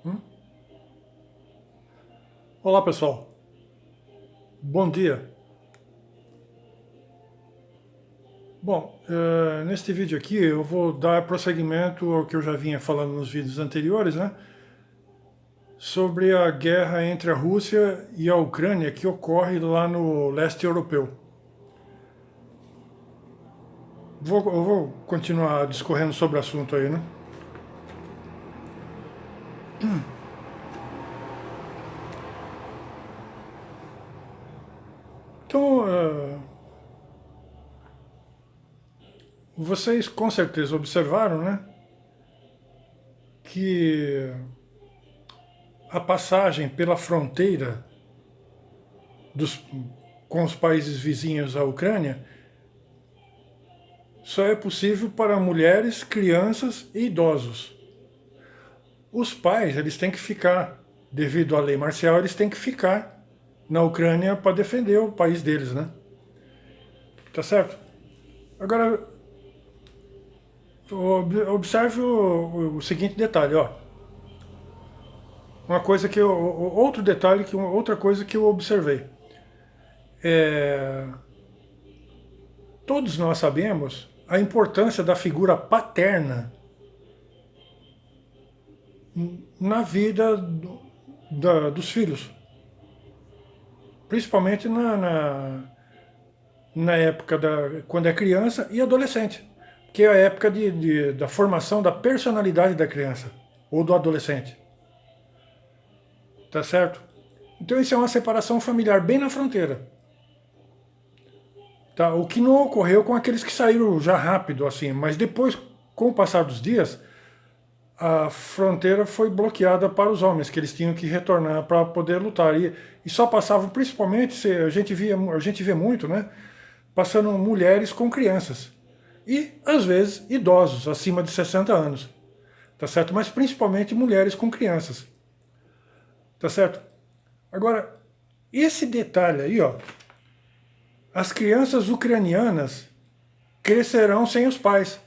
Hum? Olá pessoal, bom dia. Bom, neste vídeo aqui eu vou dar prosseguimento ao que eu já vinha falando nos vídeos anteriores, né? Sobre a guerra entre a Rússia e a Ucrânia que ocorre lá no leste europeu. Eu vou continuar discorrendo sobre o assunto aí, né? Então, vocês com certeza observaram, né? Que a passagem pela fronteira dos, com os países vizinhos à Ucrânia só é possível para mulheres, crianças e idosos. Os pais, eles têm que ficar, devido à lei marcial, eles têm que ficar na Ucrânia para defender o país deles, né? Tá certo? Agora, observe o seguinte detalhe, ó. Uma coisa que outro detalhe, outra coisa que eu observei. É, todos nós sabemos a importância da figura paterna na vida dos filhos, principalmente na época quando é criança e adolescente, que é a época da formação da personalidade da criança ou do adolescente, tá certo? Então isso é uma separação familiar bem na fronteira, tá? O que não ocorreu com aqueles que saíram já rápido assim, mas depois, com o passar dos dias, a fronteira foi bloqueada para os homens, que eles tinham que retornar para poder lutar. E só passavam, principalmente, a gente vê muito, né? Passando mulheres com crianças. E, às vezes, idosos, acima de 60 anos. Tá certo? Mas principalmente mulheres com crianças. Tá certo? Agora, esse detalhe aí, ó. As crianças ucranianas crescerão sem os pais.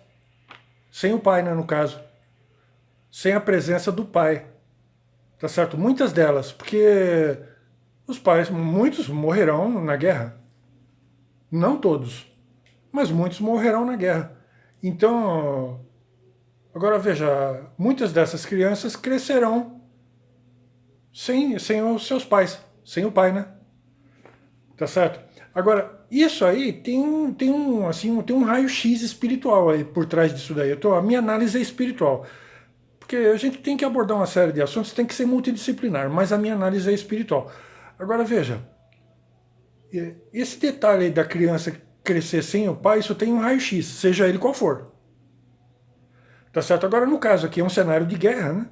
Sem o pai, né, no caso. Sem a presença do pai. Tá certo? Muitas delas, porque os pais, muitos morrerão na guerra. Não todos, mas muitos morrerão na guerra. Então, agora veja, muitas dessas crianças crescerão sem os seus pais, sem o pai, né? Tá certo? Agora, isso aí tem um raio-x espiritual aí por trás disso daí. A minha análise é espiritual. Porque a gente tem que abordar uma série de assuntos, tem que ser multidisciplinar, mas a minha análise é espiritual. Agora veja, esse detalhe aí da criança crescer sem o pai, isso tem um raio-x, seja ele qual for. Tá certo? Agora, no caso aqui, é um cenário de guerra, né?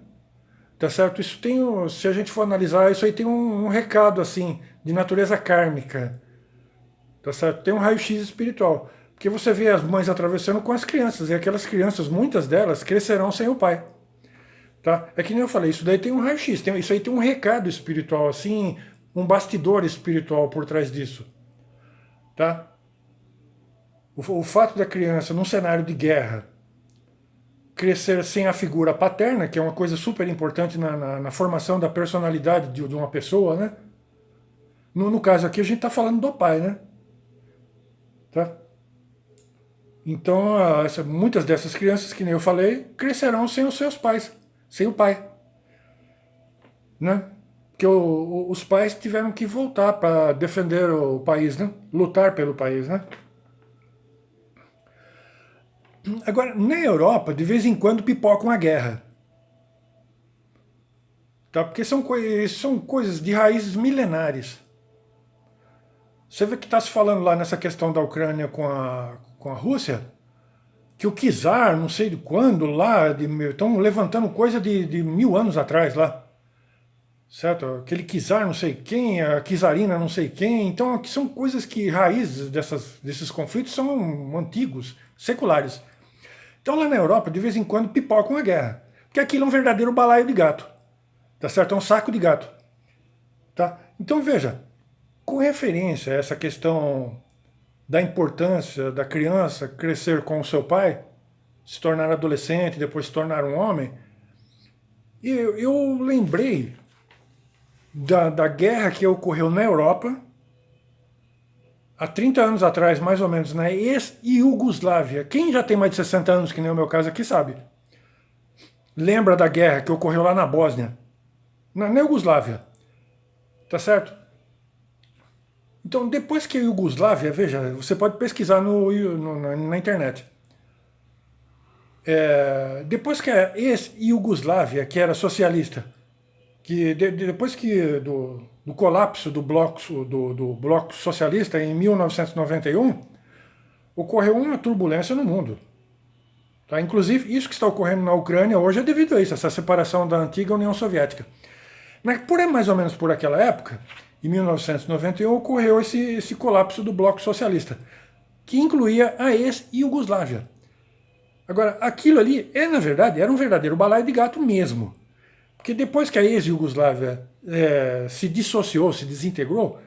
Tá certo? Isso tem, se a gente for analisar, isso aí tem um recado, assim, de natureza kármica. Tá certo? Tem um raio-x espiritual. Porque você vê as mães atravessando com as crianças, e aquelas crianças, muitas delas, crescerão sem o pai. Tá? É que nem eu falei, isso daí tem um raio-x, isso aí tem um recado espiritual, assim, um bastidor espiritual por trás disso. Tá? O fato da criança, num cenário de guerra, crescer sem a figura paterna, que é uma coisa super importante na formação da personalidade de uma pessoa, né? No caso aqui, a gente está falando do pai, né? Tá? Então, muitas dessas crianças, que nem eu falei, crescerão sem os seus pais, sem o pai, né? Porque os pais tiveram que voltar para defender o país, né? Lutar pelo país, né? Agora, na Europa, de vez em quando pipoca uma guerra, tá? Porque são coisas de raízes milenares. Você vê que está se falando lá nessa questão da Ucrânia com a Rússia, que o czar, não sei de quando, lá, estão levantando coisa de 1000 anos atrás lá. Certo? Aquele czar não sei quem, a czarina não sei quem. Então, aqui são coisas que, raízes desses conflitos são antigos, seculares. Então, lá na Europa, de vez em quando, pipoca uma guerra. Porque aquilo é um verdadeiro balaio de gato. Tá certo? É um saco de gato. Tá? Então, veja, com referência a essa questão da importância da criança crescer com o seu pai, se tornar adolescente, depois se tornar um homem, Eu lembrei da guerra que ocorreu na Europa, há 30 anos atrás, mais ou menos, na ex-Iugoslávia. Quem já tem mais de 60 anos, que nem o meu caso aqui, sabe. Lembra da guerra que ocorreu lá na Bósnia, na Iugoslávia, tá certo? Então, depois que a Iugoslávia, veja, você pode pesquisar na internet. Depois que a ex-Iugoslávia, que era socialista, depois que do colapso do bloco socialista em 1991, ocorreu uma turbulência no mundo. Tá? Inclusive, isso que está ocorrendo na Ucrânia hoje é devido a isso, essa separação da antiga União Soviética. Mas mais ou menos por aquela época, em 1991, ocorreu esse colapso do bloco socialista, que incluía a ex-Iugoslávia. Agora, aquilo ali, na verdade, era um verdadeiro balaio de gato mesmo. Porque depois que a ex-Iugoslávia se dissociou, se desintegrou,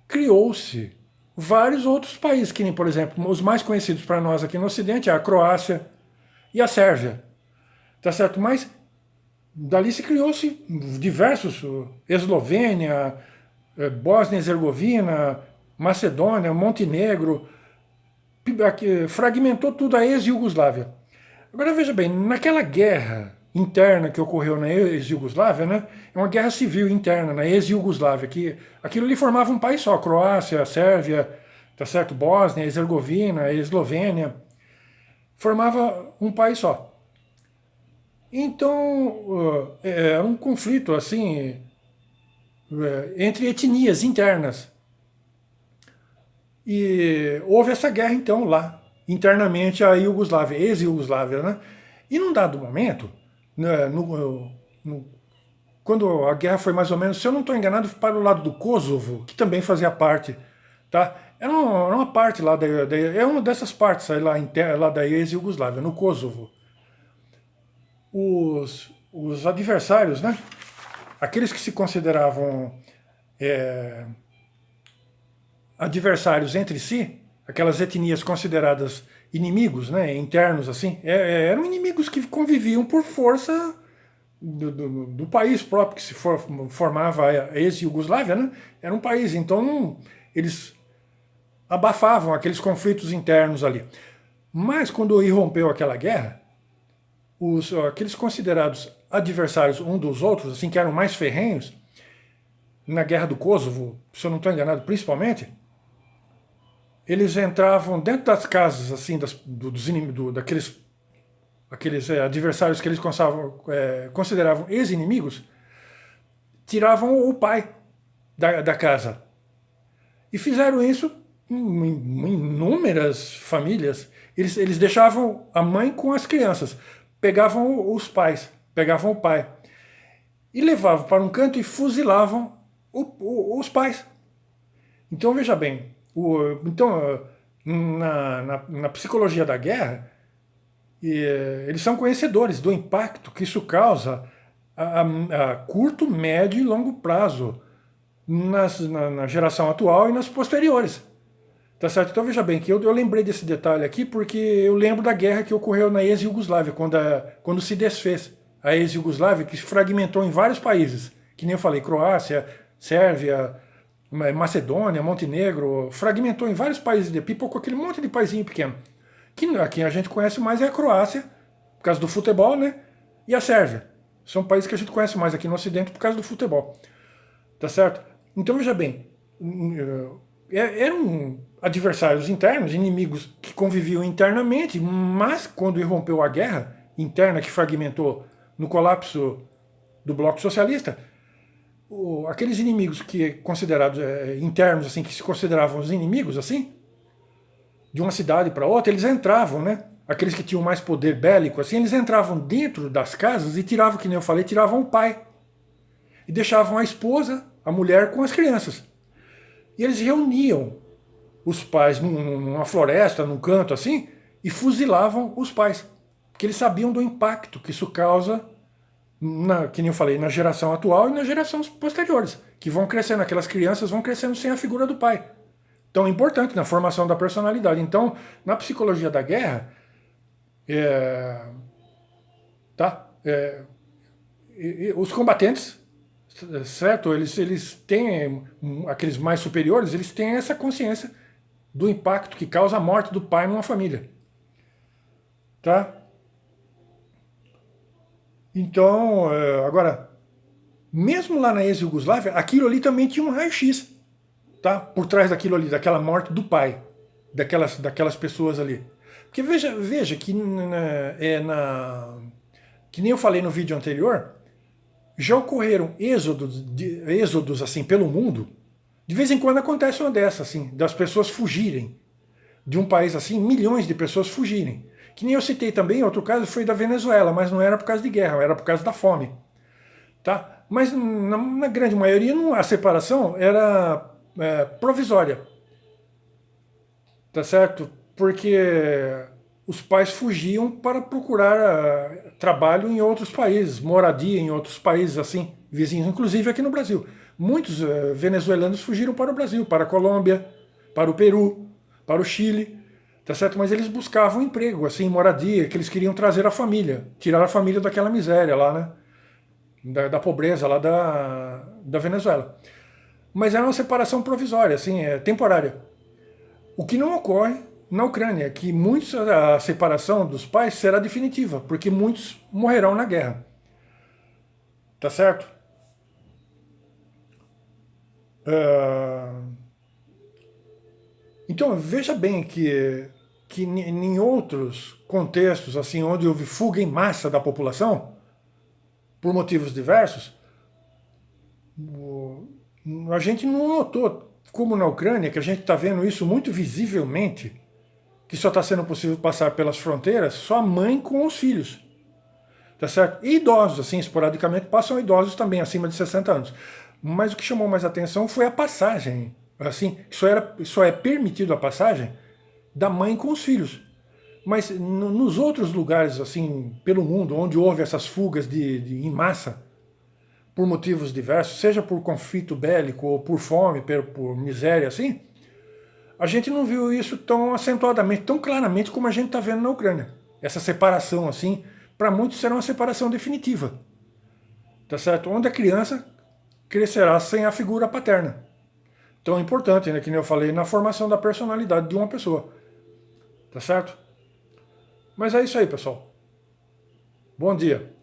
criou-se vários outros países, que nem, por exemplo, os mais conhecidos para nós aqui no Ocidente, a Croácia e a Sérvia. Tá certo? Mas dali se criou-se diversos, Eslovênia, Bósnia e Herzegovina, Macedônia, Montenegro, fragmentou tudo a ex-Iugoslávia. Agora veja bem, naquela guerra interna que ocorreu na ex-Iugoslávia, né, é uma guerra civil interna na ex-Iugoslávia, que aquilo ali formava um país só, Croácia, Sérvia, tá certo, Bósnia, Herzegovina, Eslovênia, formava um país só. Então, era um conflito assim entre etnias internas. E houve essa guerra, então, lá, internamente, a Iugoslávia, ex-Iugoslávia, né? E num dado momento, né, quando a guerra foi mais ou menos, se eu não estou enganado, para o lado do Kosovo, que também fazia parte, tá? Era uma parte lá, é uma dessas partes aí lá da ex-Iugoslávia, no Kosovo. Os adversários, né? Aqueles que se consideravam adversários entre si, aquelas etnias consideradas inimigos, né, internos, assim, eram inimigos que conviviam por força do país próprio que se formava a ex-Iugoslávia, né, era um país, então eles abafavam aqueles conflitos internos ali. Mas quando irrompeu aquela guerra, aqueles considerados adversários um dos outros, assim, que eram mais ferrenhos, na guerra do Kosovo, se eu não estou enganado, principalmente, eles entravam dentro das casas, assim, daqueles adversários que eles consideravam ex-inimigos, tiravam o pai da casa. E fizeram isso em inúmeras famílias. Eles deixavam a mãe com as crianças, pegavam os pais, pegavam o pai, e levavam para um canto e fuzilavam os pais. Então, veja bem, na psicologia da guerra, eles são conhecedores do impacto que isso causa a curto, médio e longo prazo na geração atual e nas posteriores. Tá certo? Então veja bem, que eu lembrei desse detalhe aqui porque eu lembro da guerra que ocorreu na ex-Iugoslávia, quando se desfez a ex-Iugoslávia, que se fragmentou em vários países, que nem eu falei, Croácia, Sérvia, Macedônia, Montenegro, fragmentou em vários países, pipocou aquele monte de paizinho pequeno. Quem a gente conhece mais é a Croácia, por causa do futebol, né? E a Sérvia. São países que a gente conhece mais aqui no Ocidente por causa do futebol. Tá certo? Então veja bem, eram adversários internos, inimigos que conviviam internamente, mas quando irrompeu a guerra interna que fragmentou no colapso do bloco socialista, aqueles inimigos que considerados internos, assim, que se consideravam os inimigos, assim, de uma cidade para outra, eles entravam, né? Aqueles que tinham mais poder bélico, assim, eles entravam dentro das casas e tiravam, que nem eu falei, tiravam o pai. E deixavam a esposa, a mulher, com as crianças. E eles reuniam os pais numa floresta, num canto assim, e fuzilavam os pais. Porque eles sabiam do impacto que isso causa, que nem eu falei, na geração atual e nas gerações posteriores, que vão crescendo, aquelas crianças vão crescendo sem a figura do pai. Tão importante na formação da personalidade. Então, na psicologia da guerra, tá? Os combatentes, certo? Eles têm, aqueles mais superiores, eles têm essa consciência do impacto que causa a morte do pai numa família, tá? Então, agora, mesmo lá na ex-Yugoslávia, aquilo ali também tinha um raio-x, tá? Por trás daquilo ali, daquela morte do pai, daquelas pessoas ali. Porque veja que que nem eu falei no vídeo anterior, já ocorreram êxodos assim pelo mundo. De vez em quando acontece uma dessa, assim, das pessoas fugirem de um país assim, milhões de pessoas fugirem. Que nem eu citei também, outro caso foi da Venezuela, mas não era por causa de guerra, era por causa da fome. Tá? Mas na grande maioria a separação era provisória, tá certo? Porque os pais fugiam para procurar trabalho em outros países, moradia em outros países assim, vizinhos, inclusive aqui no Brasil. Muitos venezuelanos fugiram para o Brasil, para a Colômbia, para o Peru, para o Chile, tá certo? Mas eles buscavam emprego, assim, moradia, que eles queriam trazer a família, tirar a família daquela miséria lá, né? Da pobreza lá da Venezuela. Mas era uma separação provisória, assim, temporária. O que não ocorre na Ucrânia, que a separação dos pais será definitiva, porque muitos morrerão na guerra. Tá certo? Então veja bem que em outros contextos, assim, onde houve fuga em massa da população, por motivos diversos, a gente não notou, como na Ucrânia, que a gente está vendo isso muito visivelmente, que só está sendo possível passar pelas fronteiras só a mãe com os filhos. Tá certo? E idosos, assim, esporadicamente passam idosos também, acima de 60 anos. Mas o que chamou mais atenção foi a passagem. Assim, só é permitido a passagem da mãe com os filhos. Mas nos outros lugares, assim, pelo mundo, onde houve essas fugas em massa, por motivos diversos, seja por conflito bélico ou por fome, por miséria, assim, a gente não viu isso tão acentuadamente, tão claramente como a gente está vendo na Ucrânia. Essa separação, assim, para muitos será uma separação definitiva. Tá certo? Onde a criança crescerá sem a figura paterna. Então é importante, né, que nem eu falei, na formação da personalidade de uma pessoa. Tá certo? Mas é isso aí, pessoal. Bom dia.